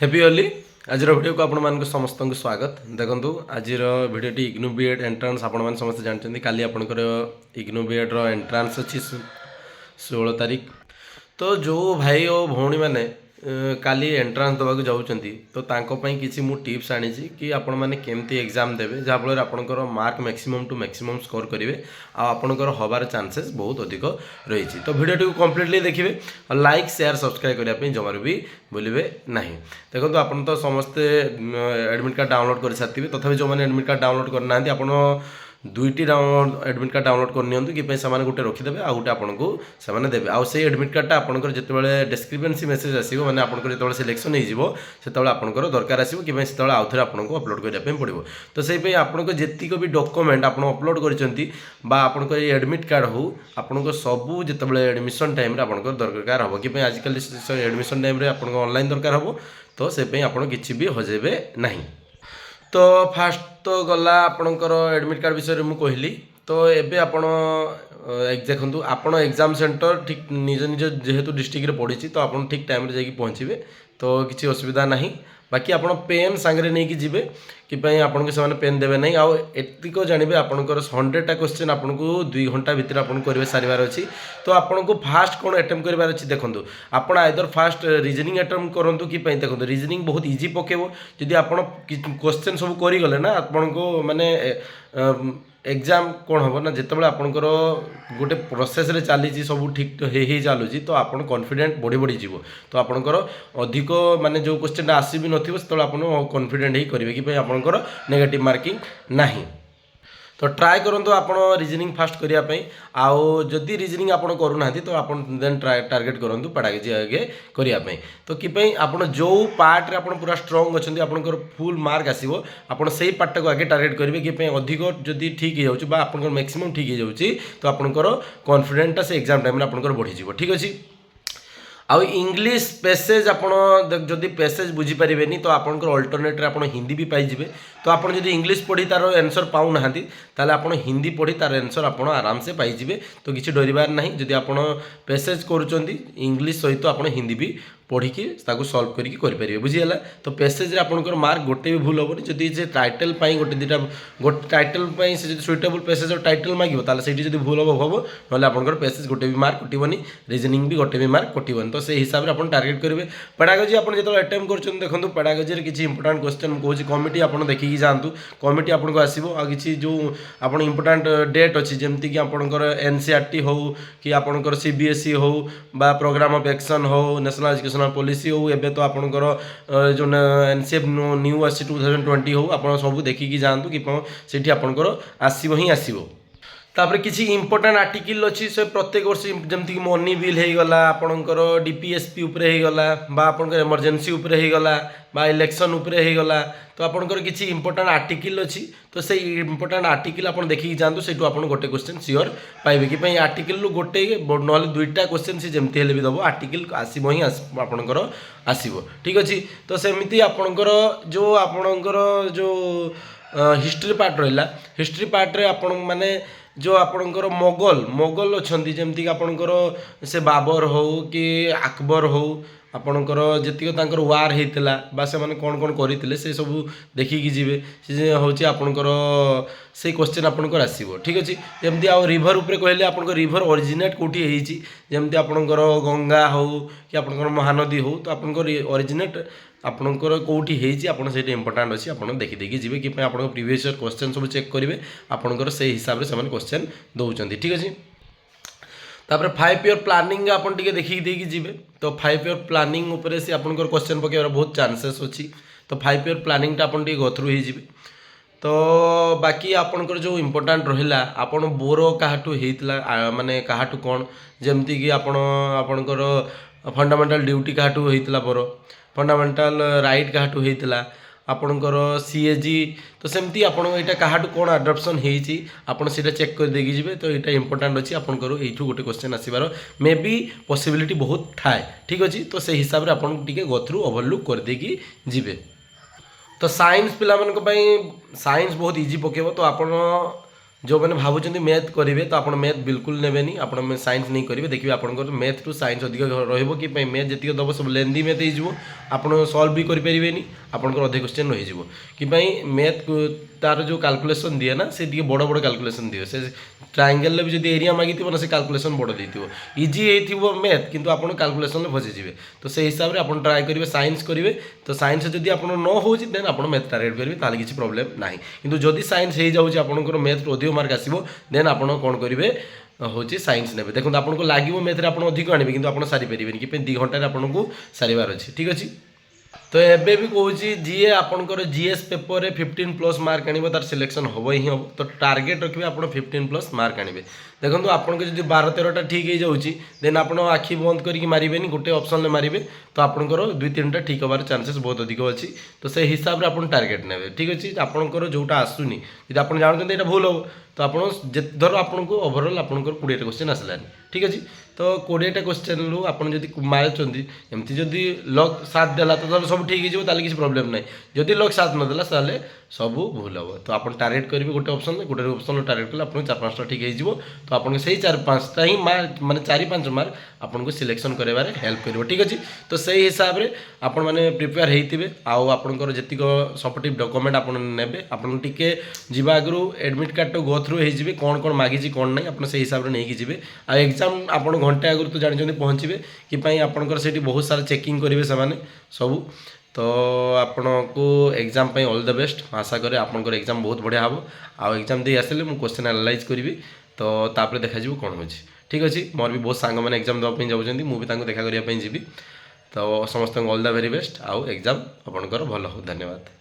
Happy ओली आज video को आपण मान समस्त को स्वागत देखु आज भिडियोटी इग्नू बीएड एंट्रांस आपण मैंने समस्त जानते काली आपंकर इग्नू बीएड एंट्रांस अच्छी 16 तारीख तो जो भाई और भौणी मैंने काली एंट्रांस देवाक जाऊँगी तो तांकों किसी मु टिप्स आनी कि आपण मैंने केमती एग्जाम देवे जहाँफल आपंकर mark maximum to maximum score करेंगे आपंकर हबार चांसेस बहुत अधिक रही तो वीडियो को कम्प्लीटली देखिए और लाइक शेयर सब्सक्राइब करने जमार भी भूलिए ना देखो आप तो समस्ते एडमिट कार्ड डाउनलोड कर सारी तथापि जो मैंने एडमिट कार्ड डाउनलोड करना आप दुईटी एडमिट कार्ड डाउनलोड करनी कि गोटे रखिदेवे आ गोटे आपको से देवे आउ से एडमिट कार्डटा आपंकर जो डिस्क्रिपेन्सी मेसेज आसो मैंने आपंकर जो सिलेक्शन हो आपंकर दरकार आसो कि आउ थे आपको अपलोड करने पड़ो तो से आपको जीक भी डॉक्यूमेंट आप अपलोड कर एडमिट कार्ड हो आपको सबू जो एडमिशन टाइम आप दरकार हम कि आजिकल एडमिशन टाइम आपको ऑनलाइन दरकार हम तो से आप किसी भी हजेबे ना तो फास्ट तो गला आपणकर एडमिट कार्ड विषय में कहली तो एबे आपण देखु आपण एग्जाम सेंटर ठीक निज निज जेहेतु डिस्ट्रिक्ट रे पड़ी तो आप ठीक टाइम जाकि पहुँचे तो किसी असुविधा नहीं बाकी आप पेन सांगे नहीं कि कि आपको से पेन देवे नहीं आउ एतिक जानवे आपंकर 100टा क्वेश्चन आपको 2 घंटा भितर आपको करेंगे सारिबार अच्छी तो आपको फास्ट कौन अटेम्प्ट करार अच्छी देखो आप आइदर फास्ट रिजनिंग अटेम्प्ट करूँ कि देखो रिजनिंग बहुत इजी पकेब जदि आप क्वेश्चन सब करगले ना आपको माने एग्जाम कौन हम ना जिते आपंकर गोटे प्रोसेस रे चली सब ठीक ही चलुची तो आप कॉन्फिडेंट बढ़ी बढ़ी जीव तो आपंकर अधिक माने जो क्वेश्चन आसी भी नथिबो से आप कॉन्फिडेंट ही करेंगे कि आपंकर नेगेटिव मार्किंग नहीं तो ट्राए करूँ आप रिजनिंग फास्ट करने आउ जदि रिजनिंग आप करूना तो आप देन टार्गेट करूँ पेडागोजी आगे करने तो कि आप जो पार्ट रे पूरा स्ट्रंग अच्छा आपंकर फुल मार्क आसो आप से पार्ट को आगे टार्गेट करेंगे कि अधिक जदि ठीक हो आप मैक्सिमम ठीक हो तो आपंकर कॉन्फिडेंटा से एग्जाम टाइम आपंकर बढ़ीज ठीक अच्छे आउ इंग्लिश पैसेज आप जदि पैसेज बुझीपारे तो आपंकर अल्टरनेट आप हिंदी भी पाइबे तो आप जब इंग्लिश पढ़ी तार आंसर पाऊना ताले आप हिंदी पढ़ी तार आंसर आप आराम से पाइबे तो किसी डरबार ना जदि आप पैसेज करुँच इंग्लिश सहित आप हिंदी भी पढ़ी सल्व करेंगे बुझीगला तो पैसेज आपंकर मार्क गोटे भी भूल हेनी जदि से टाइटल गोटे दुटा गोटे टाइटल से सुइटेबल पैसेज और टाइटल मांगे ताले से जब भूल हम ना आपंकर पैसेज गोटे भी मार्क कटोनी रिजनिंग भी गोटे भी मार्क कटोनी तो से हिसाब से आप टार्गेट करेंगे पेडागोजी आप जो अटेम्प्ट कर देखो पेडागोजी किसी इंपोर्टाट क्वेश्चन कहूँ कमिटी आप देखिए जातु कमिटी आपको आसो आ कि जो आप इंपोर्टाट डेट अच्छी जमती कि आपंकर एनसीईआरटी हो कि आपंकर सीबीएसई हो बा प्रोग्राम ऑफ एक्शन हो नेशनल एजुकेशन पॉलिसी हो एबे तो आपंकर जो एनसीएफ न्यू आसी 2020 हो आप सब देखिकी जातु कि सेठी आपंकर आसो ही आसो तापर किसी इंपोर्टाट आर्टिकल अच्छी से प्रत्येक वर्ष जमती मनी बिल होगला आपंकर डीपीएसपी उपरे होगला बा आपंकर इमरजेंसी उपरे होगला बा इलेक्शन उपरे होगला तो आपंकर किसी इंपोर्टाट आर्टिकल अच्छी तो से इंपोर्टाट आर्टिकल आप देखिए जातु से गोटे क्वेश्चन सियोर पाइबे कि आर्टिकल गोटे ना दुईटा क्वेश्चन सी जमती भी दब आर्टिकल आसो ही आपंकर आसो ठीक अच्छे तो सेमती आपंकर जो हिस्ट्री पार्ट रहा हिस्ट्री पार्ट रे आपण माने जो आपणकर मोगल अच्छा जमती कि आपणकर से बाबर हो कि अकबर हो आपणकर जी वार होता बा से मैंने कौन कौन करते से सब देखिकी जी से हूँ आपणकर से क्वेश्चन आपणकर आसो ठीक अच्छे जमती आ रिभर उपरे कहले आपणकर रिभर ओरिजिनेट कौटी जमती आपणकर गंगा हो कि आपणकर महानदी हो तो आपणकर ओरिजिनेट आपणकर कौटी होती इंपोर्टाट अच्छी आप देखिदेकी जी कि आप प्रीवियस ईयर क्वेश्चन सब चेक करेंगे आपणकर से हिसाब से क्वेश्चन दौरान ठीक अच्छे तापर 5 ईयर प्लानिंग आप देखिए देकी जी तो 5 ईयर प्लानिंग उपरे से आपणकर क्वेश्चन पकेबार बहुत चांसेस अच्छी तो 5 ईयर प्लानिंगटा आप गथ्रू हो तो बाकी आपणकर जो इंपोर्टाट रहा आपन बोर काहाठू होता माने काहाठू कौन जमती कि आपणकर फंडामेंटल ड्यूटी काहाठू होता बोर फंडामेंटल राइट काहाठू होता आपणकर सीएजी तो सेमती आप काहाठू कौन आडप्शन होटा चेक कर देखी जी तो यहाँ इंपोर्टाट अच्छी आपंकर यू गोटे क्वेश्चन आसबार मे बी पॉसिबिलिटी बहुत थाए ठीक अच्छे तो से हिसाब से आपन टे गथ्रू ओवरलुक कर देकी जी तो साइंस पिला साइंस बहुत इजी पकेब तो आप जो मैंने भावुं मैथ करेंगे तो आप मैथ बिल्कुल नेबेनि आप साइंस नहीं करेंगे देखिए आपंकर मैथ टू साइंस अधिक रही कि मैथ जी दब सब लेंदी मैथ हो आप सल्व भी करें आपंकर अधिक क्वेश्चन रही कि मैथ तार जो कैलकुलेशन दिए ना से बड़ बड़ कैलकुलेशन दिए से ट्रायंगल भी जो एरिया मागी ना से कैलकुलेशन बड़ देती इजी हो मैथ किंतु आप कैलकुलेशन फसीजे तो से हिसाब से आप ट्राए करेंगे साइंस करेंगे तो साइंस जब आप न हो देन आप मैथ टार्गेट करेंगे ताले किसी प्रोब्लेम ना किंतु जदि साइंस हो जाऊँगी आपंकर मैथ अधिक मार्क आसो देन आप कौन करेंगे हूँ साइंस ने देखो आपको लगे मैथ में आप अधिक आने कि आप सारी पारे कि 2 घंटे आपको सारे अच्छे ठीक अच्छे तो एबे भी कहूँ जी आपंकर जीएस पेपर रे 15+ मार्क आने तार सिलेक्शन हम ही हम तो टार्गेट रखिए आप 15+ मार्क आने देखो आपको जो 12-13टा ठीक हो जाऊँगी देन आप आखि बंद करके मारे गोटे ऑप्शन में मारे तो आपंकर 2-3टा ठीक हबार चांसेस बहुत अधिक अच्छी तो से हिसाब से आप टार्गेट ने ठीक अच्छे आपंकर जोटा आसूनी यदि आप जानते यहाँ भूल हम तो आप धर आपको ओभरअल आपंकर 20टा क्वेश्चन आसलानी ठीक अच्छे तो 20टा क्वेश्चन रू आप मार्चंती एमती जदि लक साथ देला तो सब ठीक हो किसी प्रोब्लेम ना जदि लक साथ नदेला ताले सब भूल हम तो आप टार्गेट करेंगे गोटे ऑप्शन टार्गेट कले आपको 4-5टा ठीक हो तो आपको से 4-5टा ही मार्क माने 4-5 मार्क आपको सिलेक्शन करार हेल्प कर ठीक अच्छे तो से हिसाब से आप मैंने प्रिपेयर होते आपंकर जी सपोर्टिव डॉक्यूमेंट आप ने आपको टी जा आगु एडमिट कार्ड तो गो थ्रू हो कौन कौन मागिची कौन ना आप से हिसाब से नहीं जी आ एग्जाम आप घंटे आगु तो जानते पहुँचे कि आपंकर से बहुत सारा चेकिंग करेंगे से सबू तो आपन को एग्जाम पे ऑल द बेस्ट आशा करे आपंकर एग्जाम बहुत बढ़िया हम आउ एग्जाम दे आसिले मु क्वेश्चन एनालाइज करी तो तापर देखा कौन हो ठीक अच्छे मोर भी बहुत सांग मैंने एग्जाम देवाई जाऊँगी मुझे देखा करने जी तो समस्त ऑल द वेरी बेस्ट आउ एग्जाम आपंकर भल हो धन्यवाद।